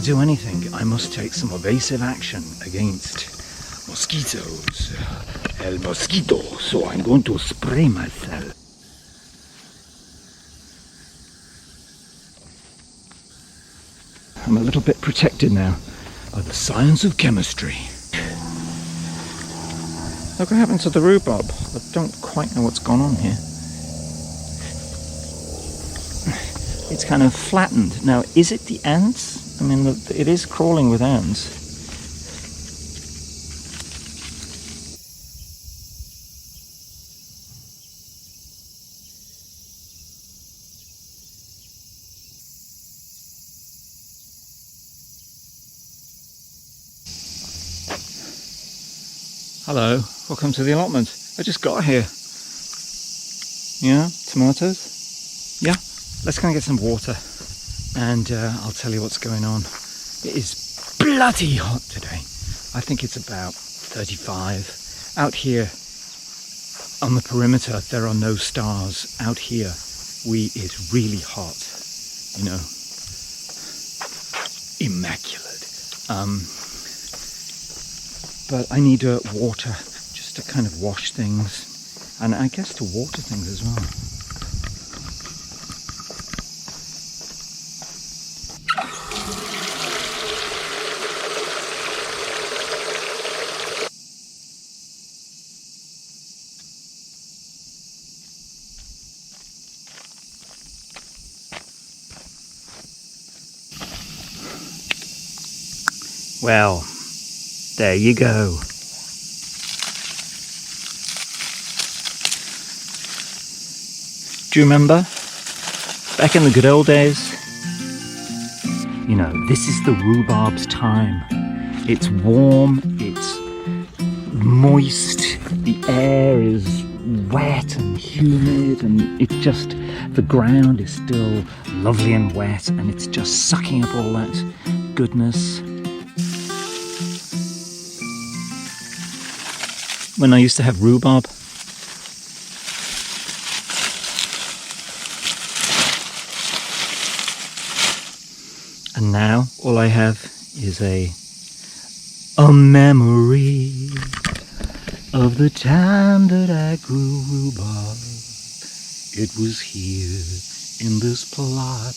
do anything, I must take some evasive action against mosquitoes. El mosquito, so I'm going to spray myself. I'm a little bit protected now by the science of chemistry. Look what happened to the rhubarb. I don't quite know what's gone on here. It's kind of flattened. Now, is it the ants? I mean, it is crawling with ants. Hello, welcome to the allotment. I just got here. Yeah, tomatoes. Yeah, let's go and get some water and I'll tell you what's going on. It is bloody hot today. I think it's about 35. Out here on the perimeter, there are no stars. Out here, it's really hot, you know. Immaculate. But I need water just to kind of wash things, and I guess to water things as well. Well, there you go. Do you remember? Back in the good old days? You know, this is the rhubarb's time. It's warm, it's moist, the air is wet and humid, and it just, the ground is still lovely and wet, and it's just sucking up all that goodness. When I used to have rhubarb, and now all I have is a memory of the time that I grew rhubarb. It was here in this plot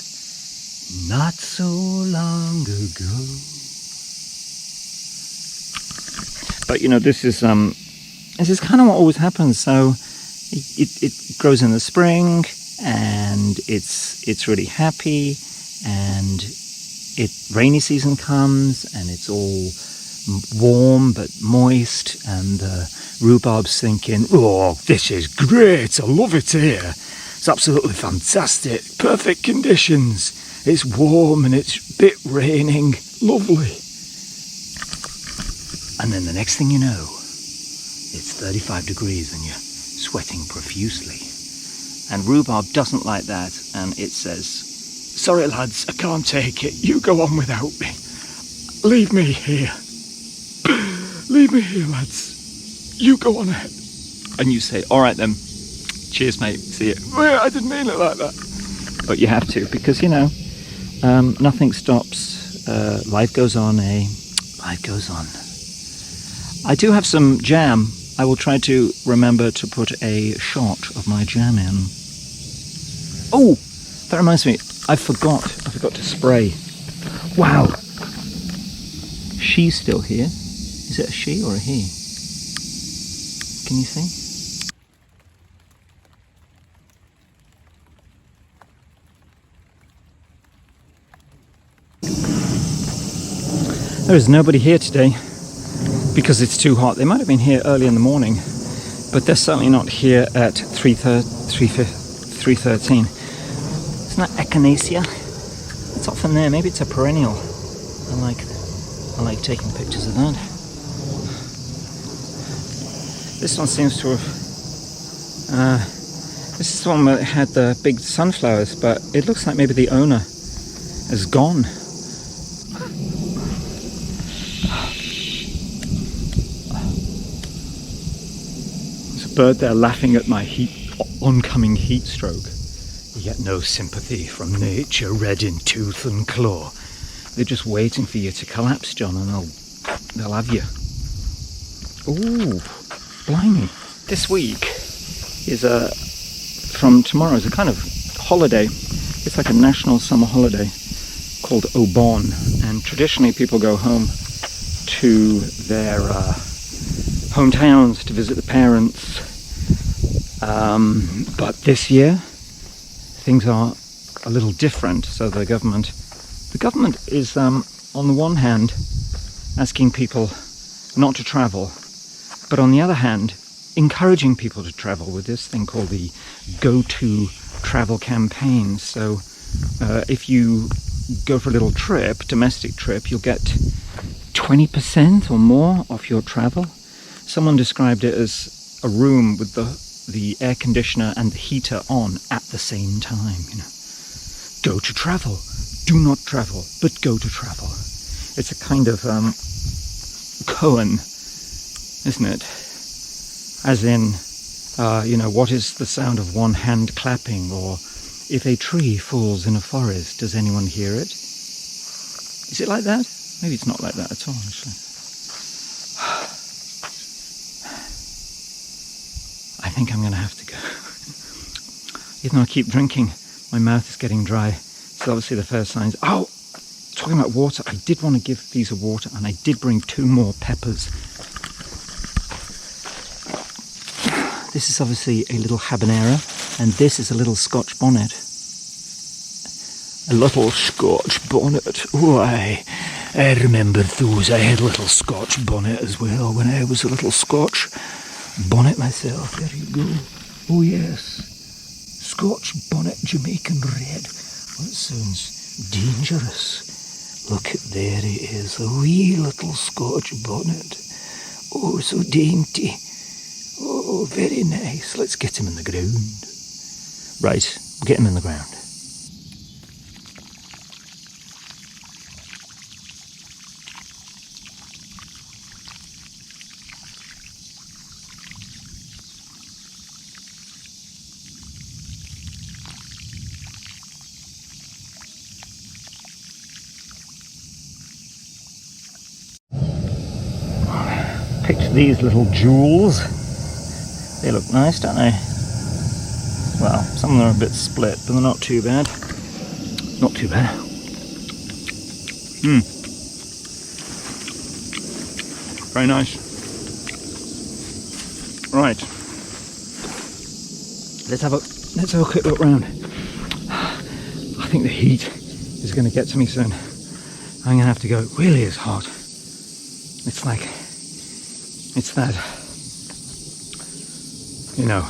not so long ago. But you know, this is kind of what always happens. So it grows in the spring, and it's really happy, and rainy season comes, and it's all warm but moist, and the rhubarb's thinking, oh, this is great, I love it here, it's absolutely fantastic, perfect conditions, it's warm and it's a bit raining, lovely. And then the next thing you know, it's 35 degrees and you're sweating profusely. And rhubarb doesn't like that, and it says, sorry lads, I can't take it, you go on without me. Leave me here. Leave me here, lads. You go on ahead. And you say, all right then, cheers mate, see you. Well, I didn't mean it like that. But you have to, because you know, nothing stops, life goes on, life goes on. I do have some jam. I will try to remember to put a shot of my jam in. Oh, that reminds me, I forgot to spray. Wow. She's still here. Is it a she or a he? Can you see? There is nobody here today because it's too hot. They might have been here early in the morning, but they're certainly not here at 3:13. Isn't that echinacea? It's often there. Maybe it's a perennial. I like taking pictures of that. This one seems to have... this is the one that had the big sunflowers, but it looks like maybe the owner is gone. There's a bird there laughing at my oncoming heat stroke. Yet no sympathy from nature, red in tooth and claw. They're just waiting for you to collapse, John, and they'll have you. Ooh, blimey. This week is from tomorrow is a kind of holiday. It's like a national summer holiday called Obon, and traditionally people go home to their hometowns to visit the parents. But this year things are a little different. So the government is on the one hand asking people not to travel, but on the other hand encouraging people to travel with this thing called the Go To Travel campaign. So if you go for a little trip, domestic trip, you'll get 20% or more off your travel. Someone described it as a room with the air conditioner and the heater on at the same time, you know. Go to travel. Do not travel, but go to travel. It's a kind of koan, isn't it? As in, you know, what is the sound of one hand clapping? Or if a tree falls in a forest, does anyone hear it? Is it like that? Maybe it's not like that at all, actually. I think I'm going to have to go. Even though I keep drinking, my mouth is getting dry. So obviously the first signs. Oh, talking about water, I did want to give these a water, and I did bring 2 more peppers. This is obviously a little habanero, and this is a little Scotch bonnet. A little Scotch bonnet. Oh, I remember those. I had a little Scotch bonnet as well when I was a little Scotch bonnet myself. There you go. Oh yes. Scotch bonnet, Jamaican red. Well, it sounds dangerous. Look, there it is. A wee little Scotch bonnet. Oh, so dainty. Oh, very nice. Let's get him in the ground. Right, we'll get him in the ground. Picked these little jewels. They look nice, don't they? Well, some of them are a bit split, but they're not too bad. Not too bad. Very nice. Right. Let's have a quick look round. I think the heat is going to get to me soon. I'm going to have to go. It really is hot. It's like, it's that, you know,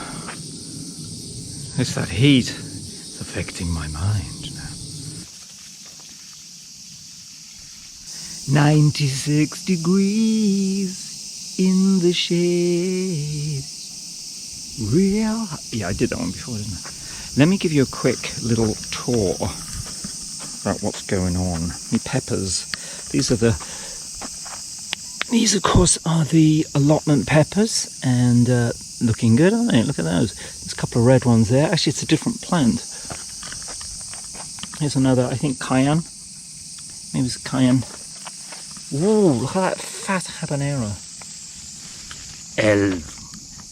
it's that heat. It's affecting my mind now. 96 degrees in the shade. Real. Yeah, I did that one before, didn't I? Let me give you a quick little tour about what's going on. The peppers. These of course are the Allotment Peppers, and looking good, aren't they? Look at those. There's a couple of red ones there. Actually, it's a different plant. Here's another, I think cayenne. Maybe it's cayenne. Whoa, look at that fat habanero.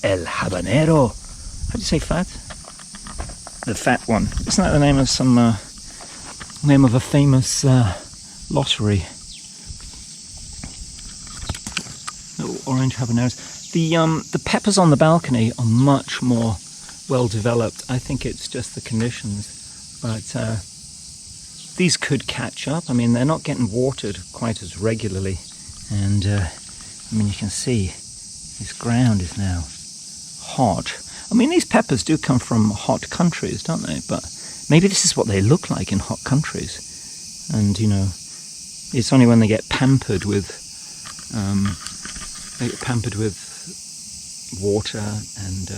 El habanero. How do you say fat? The fat one. Isn't that the name of some name of a famous lottery? Little orange habaneros. The peppers on the balcony are much more well developed. I think it's just the conditions, but these could catch up. I mean, they're not getting watered quite as regularly, and I mean, you can see this ground is now hot. I mean, these peppers do come from hot countries, don't they? But maybe this is what they look like in hot countries, and you know, it's only when they get pampered with water and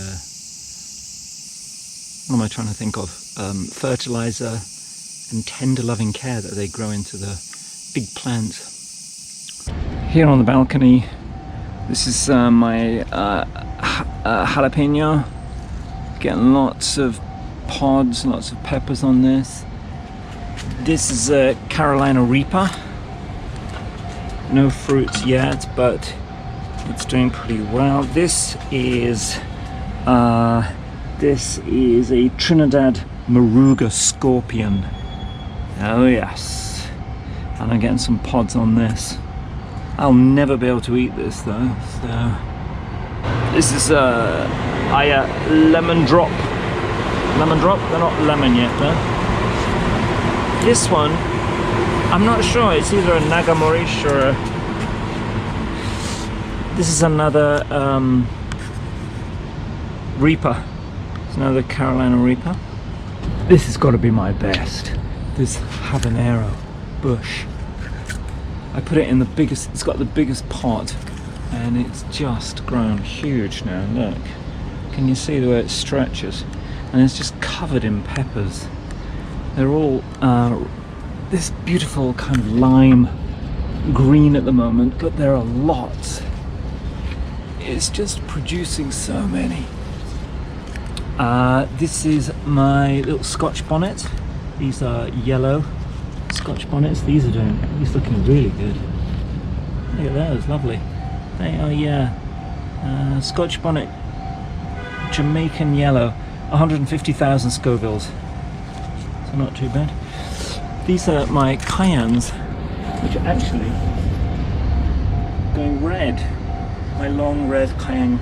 what am I trying to think of? Fertilizer and tender loving care that they grow into the big plants. Here on the balcony, this is my jalapeno. Getting lots of pods, lots of peppers on this. This is a Carolina Reaper. No fruits yet, but it's doing pretty well. This is a Trinidad Moruga Scorpion. Oh yes, and I'm getting some pods on this. I'll never be able to eat this though. So this is lemon drop. Lemon drop? They're not lemon yet though. This one, I'm not sure. It's either a Nagamorish or a... This is another Reaper. It's another Carolina Reaper. This has got to be my best. This Habanero Bush. I put it in the biggest, it's got the biggest pot, and it's just grown huge now. Look, can you see the way it stretches? And it's just covered in peppers. They're all this beautiful kind of lime green at the moment, but there are lots. It's just producing so many. This is my little Scotch bonnet. These are yellow Scotch bonnets. These looking really good. Look at those, lovely. They are, yeah, Scotch bonnet, Jamaican yellow, 150,000 Scovilles. So not too bad. These are my cayennes, which are actually going red. My long red cayenne.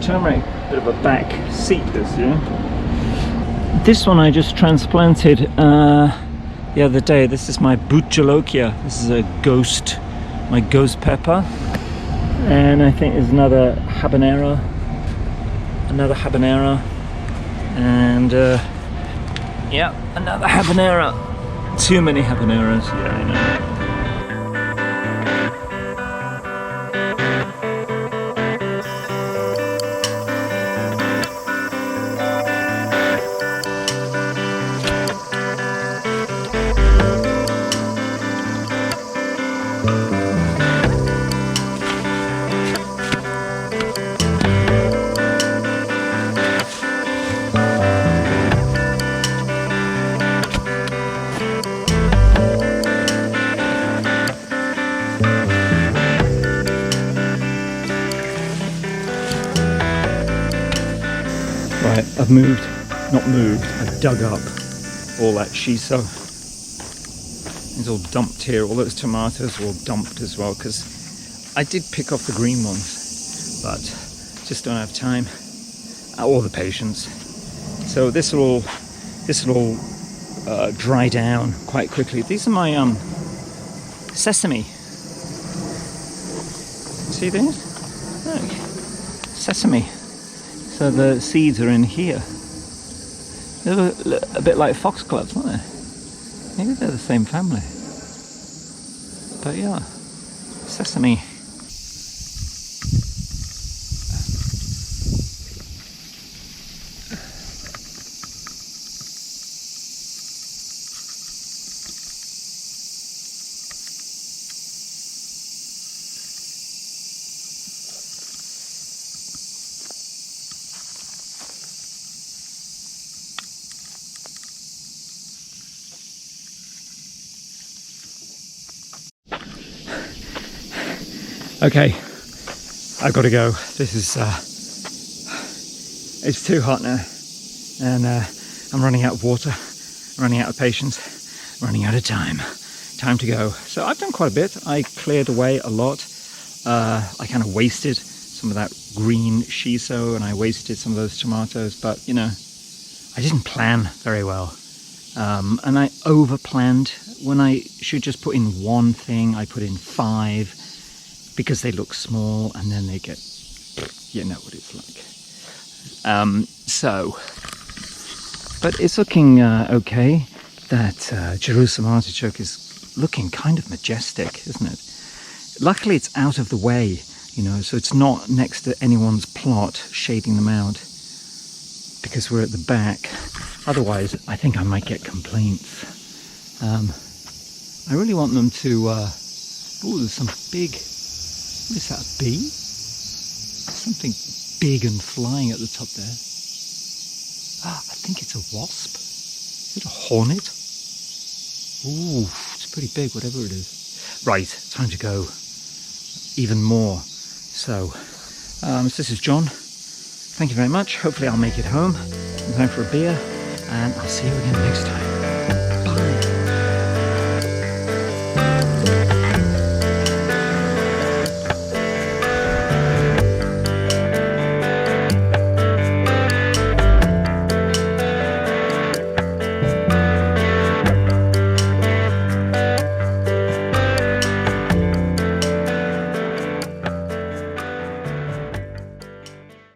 Turmeric, bit of a back seat this year. This one I just transplanted the other day. This is my Butchalokia. This is my ghost pepper. And I think there's another habanero. And yeah, another habanero. Too many habaneros, yeah, I know. Right, I've I've dug up all that shiso. It's all dumped here. All those tomatoes are all dumped as well, because I did pick off the green ones, but just don't have time or the patience. So this will all dry down quite quickly. These are my sesame. See these? Look, sesame. So the seeds are in here. They look a bit like foxgloves, aren't they? Maybe they're the same family. But yeah, sesame. Okay, I've got to go. This is, it's too hot now, and I'm running out of water, running out of patience, running out of time. Time to go. So I've done quite a bit. I cleared away a lot. I kind of wasted some of that green shiso, and I wasted some of those tomatoes, but you know, I didn't plan very well. And I over-planned. When I should just put in one thing, I put in 5. Because they look small, and then they get, you know what it's like. But it's looking okay. That Jerusalem Artichoke is looking kind of majestic, isn't it? Luckily it's out of the way, you know, so it's not next to anyone's plot shading them out, because we're at the back. Otherwise I think I might get complaints. I really want them to there's some big, what is that, a bee? Something big and flying at the top there. I think think it's a wasp. Is it a hornet? Ooh, it's pretty big, whatever it is. Right, time to go. Even more. So, this is John. Thank you very much. Hopefully I'll make it home in time for a beer, and I'll see you again next time.